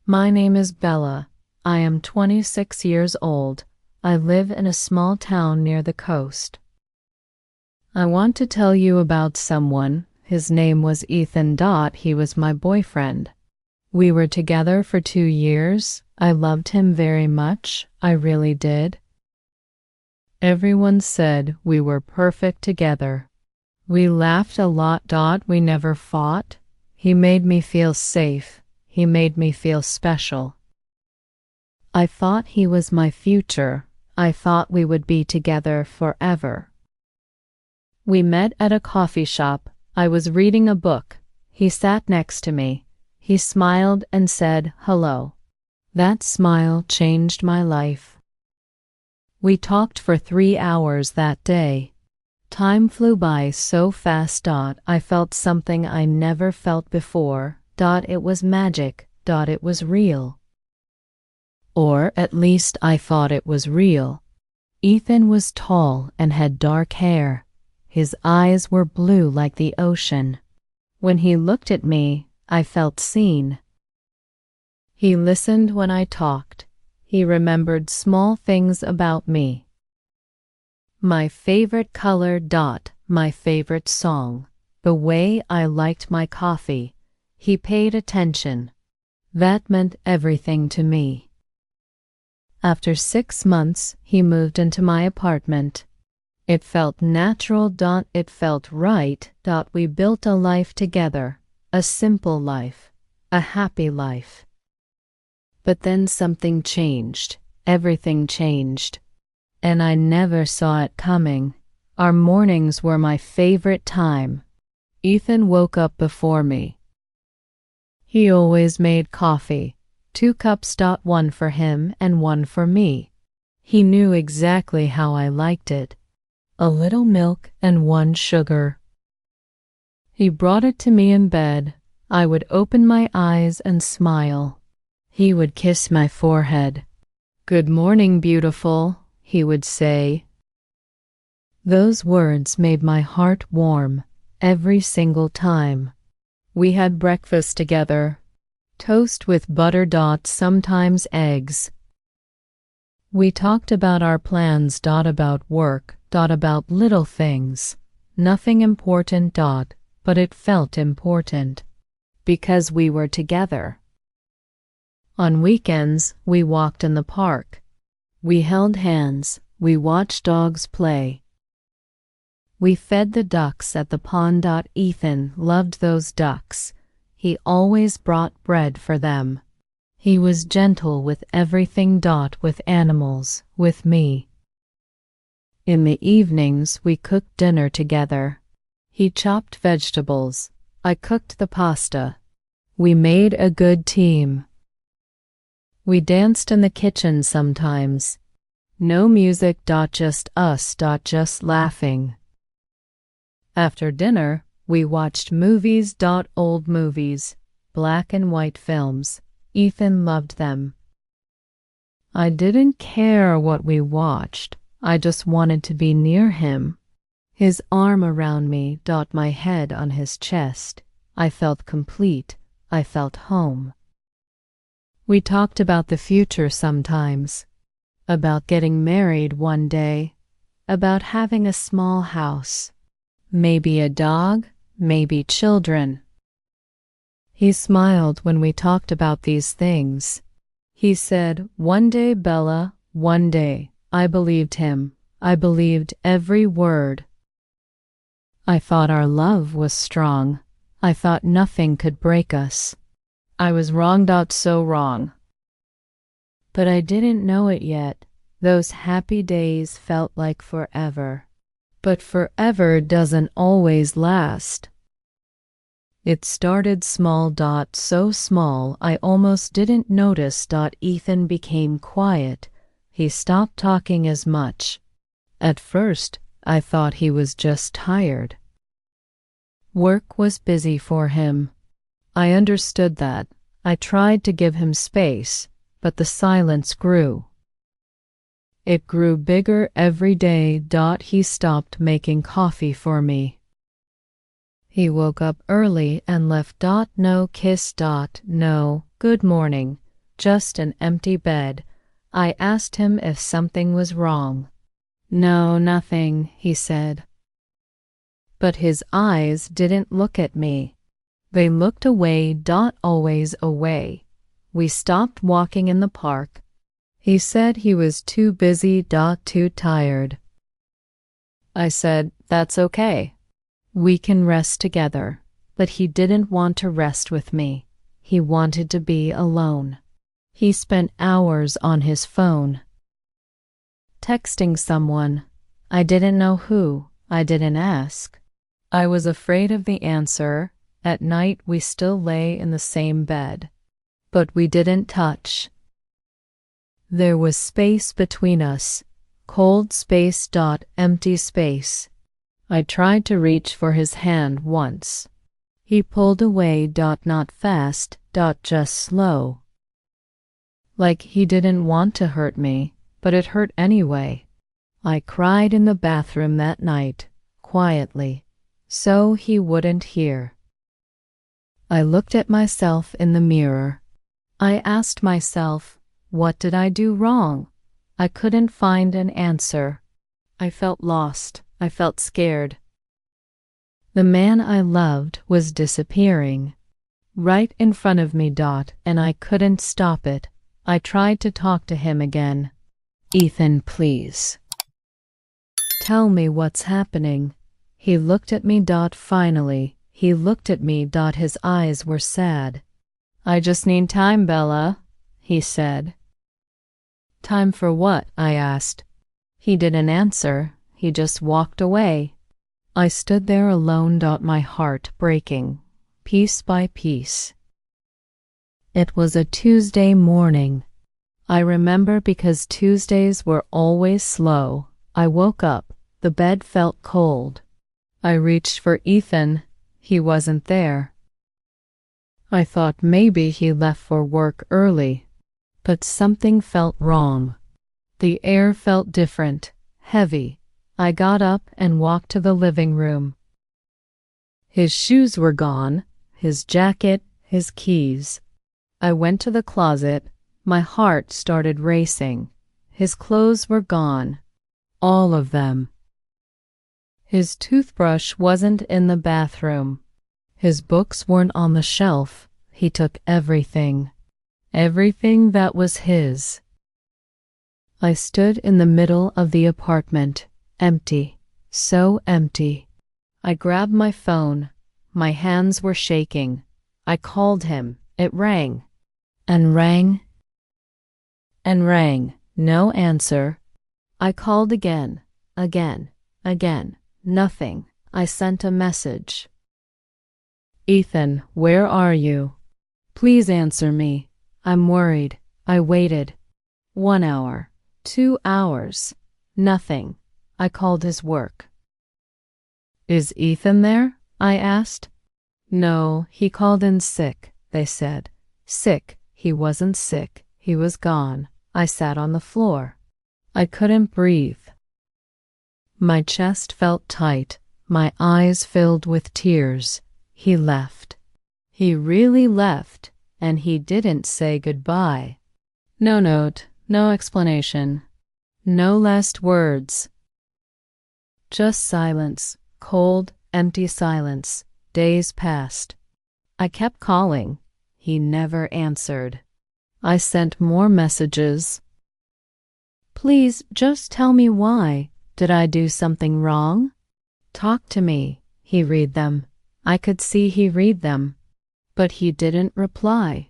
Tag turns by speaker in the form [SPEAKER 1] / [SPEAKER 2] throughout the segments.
[SPEAKER 1] My name is Bella. I am 26 years old. I live in a small town near the coast. I want to tell you about someone. His name was Ethan. He was my boyfriend. We were together for 2 years. I loved him very much. I really did. Everyone said we were perfect together. We laughed a lot. We never fought. He made me feel safe. He made me feel special. I thought he was my future. I thought we would be together forever. We met at a coffee shop. I was reading a book. He sat next to me. He smiled and said, "Hello." That smile changed my life. We talked for 3 hours that day. Time flew by so fast. I felt something I never felt before. It was magic. It was real. Or at least I thought it was real. Ethan was tall and had dark hair. His eyes were blue like the ocean. When he looked at me, I felt seen. He listened when I talked. He remembered small things about me. My favorite color. My favorite song. The way I liked my coffee. He paid attention. That meant everything to me. After 6 months, he moved into my apartment. It felt natural. It felt right. We built a life together, a simple life, a happy life. But then something changed. Everything changed. And I never saw it coming. Our mornings were my favorite time. Ethan woke up before me. He always made coffee. 2 cups. One for him and one for me. He knew exactly how I liked it. A little milk and 1 sugar. He brought it to me in bed. I would open my eyes and smile. He would kiss my forehead. "Good morning, beautiful," he would say. Those words made my heart warm every single time. We had breakfast together. Toast with butter. Sometimes eggs. We talked about our plans. About work. About little things. Nothing important. But it felt important. Because we were together. On weekends, we walked in the park. We held hands. We watched dogs play. We fed the ducks at the pond. Ethan loved those ducks. He always brought bread for them. He was gentle with everything. With animals, with me. In the evenings, we cooked dinner together. He chopped vegetables. I cooked the pasta. We made a good team. We danced in the kitchen sometimes. No music. Just us. Just laughing. After dinner, we watched movies. Old movies, black and white films. Ethan loved them. I didn't care what we watched. I just wanted to be near him. His arm around me. My head on his chest. I felt complete. I felt home. We talked about the future sometimes. About getting married one day. About having a small house. Maybe a dog. Maybe children. He smiled when we talked about these things. He said, "One day, Bella, one day." I believed him. I believed every word. I thought our love was strong. I thought nothing could break us. I was wrong. So wrong. But I didn't know it yet. Those happy days felt like forever. But forever doesn't always last. It started small. So small I almost didn't notice. Ethan became quiet. He stopped talking as much. At first, I thought he was just tired. Work was busy for him. I understood that. I tried to give him space, but the silence grew. It grew bigger every day. He stopped making coffee for me. He woke up early and left. No kiss. No good morning. just an empty bed. I asked him if something was wrong. No, nothing, he said. But his eyes didn't look at me. They looked away. Always away. We stopped walking in the park. He said he was too busy. Too tired. I said, that's okay. We can rest together. But he didn't want to rest with me. He wanted to be alone. He spent hours on his phone, texting someone. I didn't know who. I didn't ask. I was afraid of the answer. At night we still lay in the same bed, but we didn't touch. There was space between us. Cold space. Empty space. I tried to reach for his hand once. He pulled away. Not fast. Just slow. Like he didn't want to hurt me, but it hurt anyway. I cried in the bathroom that night, quietly, so he wouldn't hear. I looked at myself in the mirror. I asked myself, what did I do wrong? I couldn't find an answer. I felt lost. I felt scared. The man I loved was disappearing, right in front of me. And I couldn't stop it. I tried to talk to him again. Ethan, please. Tell me what's happening. He looked at me. Finally, he looked at me. His eyes were sad. I just need time, Bella, he said. Time for what? I asked. He didn't answer. He just walked away. I stood there alone. My heart breaking, piece by piece. It was a Tuesday morning. I remember because Tuesdays were always slow. I woke up. The bed felt cold. I reached for Ethan. He wasn't there. I thought maybe he left for work early, but something felt wrong. The air felt different, heavy. I got up and walked to the living room. His shoes were gone, his jacket, his keys. I went to the closet. My heart started racing. His clothes were gone. All of them. His toothbrush wasn't in the bathroom. His books weren't on the shelf. He took everything. Everything that was his. I stood in the middle of the apartment, empty, so empty. I grabbed my phone. My hands were shaking. I called him. It rang. And rang. And rang. No answer. I called again. Again. Nothing. I sent a message. Ethan, where are you? Please answer me. I'm worried. I waited. 1 hour. 2 hours. Nothing. I called his work. Is Ethan there? I asked. No, he called in sick, they said. Sick. He wasn't sick. He was gone. I sat on the floor. I couldn't breathe. My chest felt tight. My eyes filled with tears. He left. He really left, and he didn't say goodbye. No note, no explanation, no last words. Just silence, cold, empty silence. Days passed. I kept calling. He never answered. I sent more messages. Please, just tell me why. Did I do something wrong? Talk to me. He read them. I could see he read them. But he didn't reply.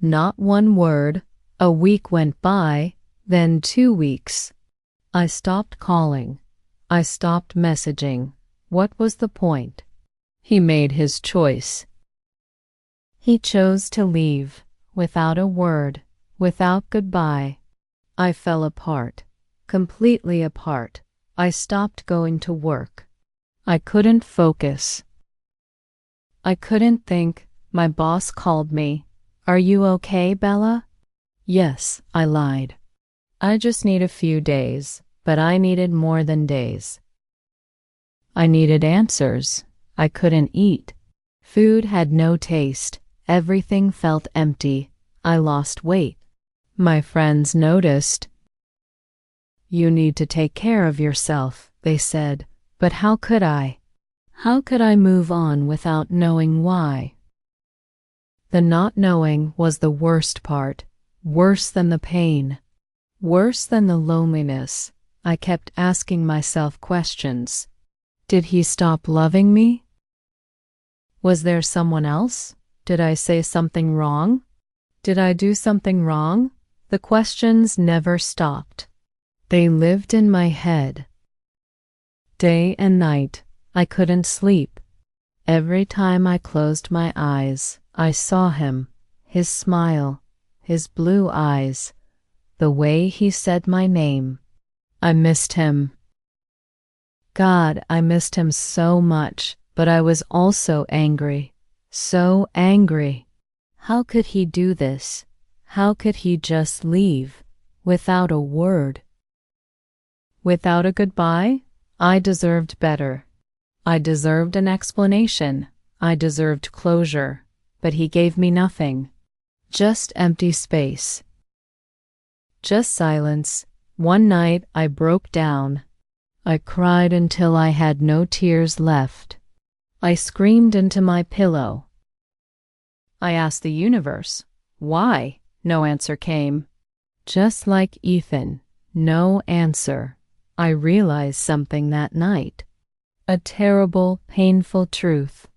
[SPEAKER 1] Not one word. A week went by, then 2 weeks. I stopped calling. I stopped messaging. What was the point? He made his choice. He chose to leave, without a word, without goodbye. I fell apart, completely apart. I stopped going to work. I couldn't focus. I couldn't think. My boss called me. Are you okay, Bella? Yes, I lied. I just need a few days, but I needed more than days. I needed answers. I couldn't eat. Food had no taste. Everything felt empty. I lost weight. My friends noticed. You need to take care of yourself, they said, but how could I? How could I move on without knowing why? The not knowing was the worst part, worse than the pain, worse than the loneliness. I kept asking myself questions. Did he stop loving me? Was there someone else? Did I say something wrong? Did I do something wrong? The questions never stopped. They lived in my head. Day and night, I couldn't sleep. Every time I closed my eyes, I saw him, his smile, his blue eyes, the way he said my name. I missed him. God, I missed him so much, but I was also angry. So angry. How could he do this? How could he just leave, without a word? Without a goodbye? I deserved better. I deserved an explanation. I deserved closure. But he gave me nothing. Just empty space. Just silence. One night I broke down. I cried until I had no tears left. I screamed into my pillow. I asked the universe, why? No answer came. Just like Ethan, no answer. I realized something that night. A terrible, painful truth.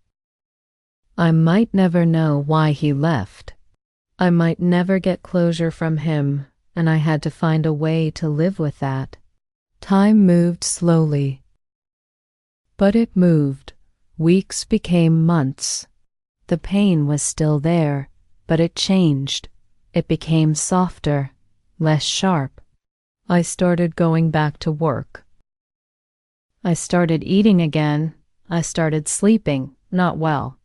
[SPEAKER 1] I might never know why he left. I might never get closure from him, and I had to find a way to live with that. Time moved slowly. But it moved. Weeks became months. The pain was still there, but it changed. It became softer, less sharp. I started going back to work. I started eating again. I started sleeping, not well,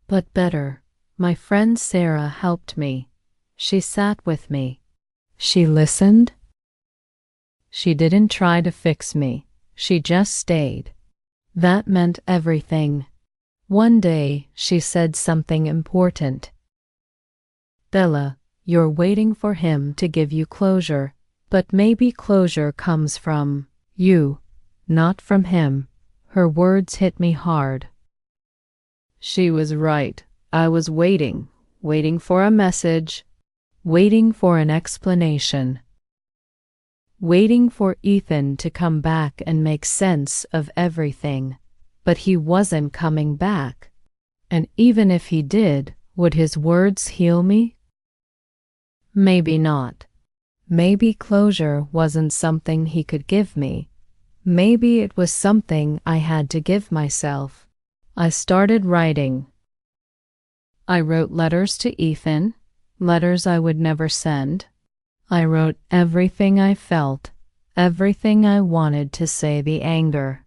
[SPEAKER 1] but better. My friend Sarah helped me. She sat with me. She listened. She didn't try to fix me. She just stayed. That meant everything. One day, she said something important. Bella, you're waiting for him to give you closure, but maybe closure comes from you, not from him. Her words hit me hard. She was right. I was waiting for a message, waiting for an explanation, waiting for Ethan to come back and make sense of everything. But he wasn't coming back. And even if he did, would his words heal me? Maybe not. Maybe closure wasn't something he could give me. Maybe it was something I had to give myself. I started writing. I wrote letters to Ethan, letters I would never send. I wrote everything I felt, everything I wanted to say, the anger,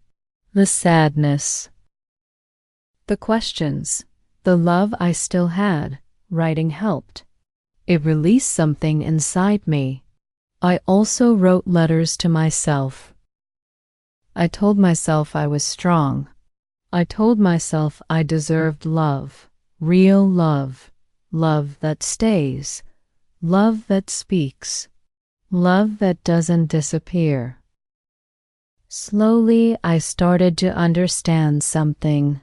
[SPEAKER 1] the sadness, the questions, the love I still had. Writing helped. It released something inside me. I also wrote letters to myself. I told myself I was strong. I told myself I deserved love, real love, love that stays, love that speaks, love that doesn't disappear. Slowly, I started to understand something.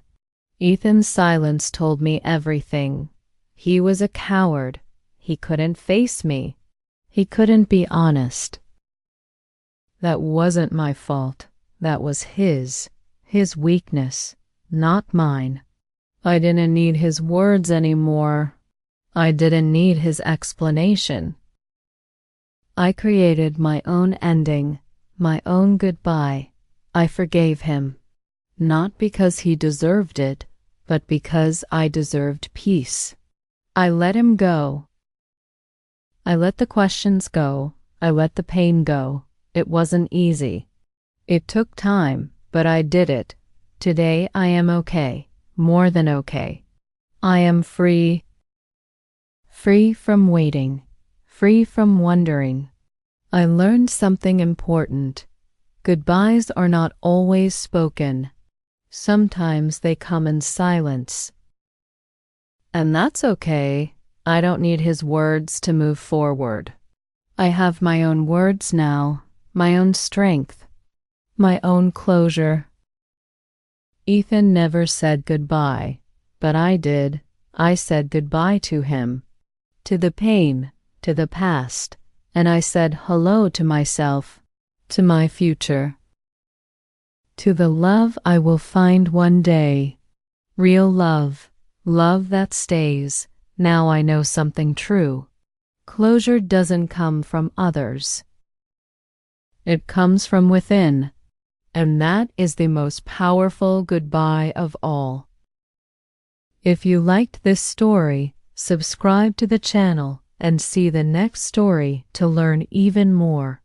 [SPEAKER 1] Ethan's silence told me everything. He was a coward. He couldn't face me. He couldn't be honest. That wasn't my fault. That was his weakness, not mine. I didn't need his words anymore. I didn't need his explanation. I created my own ending, my own goodbye. I forgave him, not because he deserved it, but because I deserved peace. I let him go. I let the questions go. I let the pain go. It wasn't easy. It took time, but I did it. Today I am okay, more than okay. I am free. Free from waiting, free from wondering. I learned something important. Goodbyes are not always spoken. Sometimes they come in silence. And that's okay. I don't need his words to move forward. I have my own words now, my own strength, my own closure. Ethan never said goodbye, but I did. I said goodbye to him, to the pain, to the past, and I said hello to myself, to my future, to the love I will find one day. Real love, love that stays. Now I know something true. Closure doesn't come from others. It comes from within, and that is the most powerful goodbye of all. If you liked this story, subscribe to the channel and see the next story to learn even more.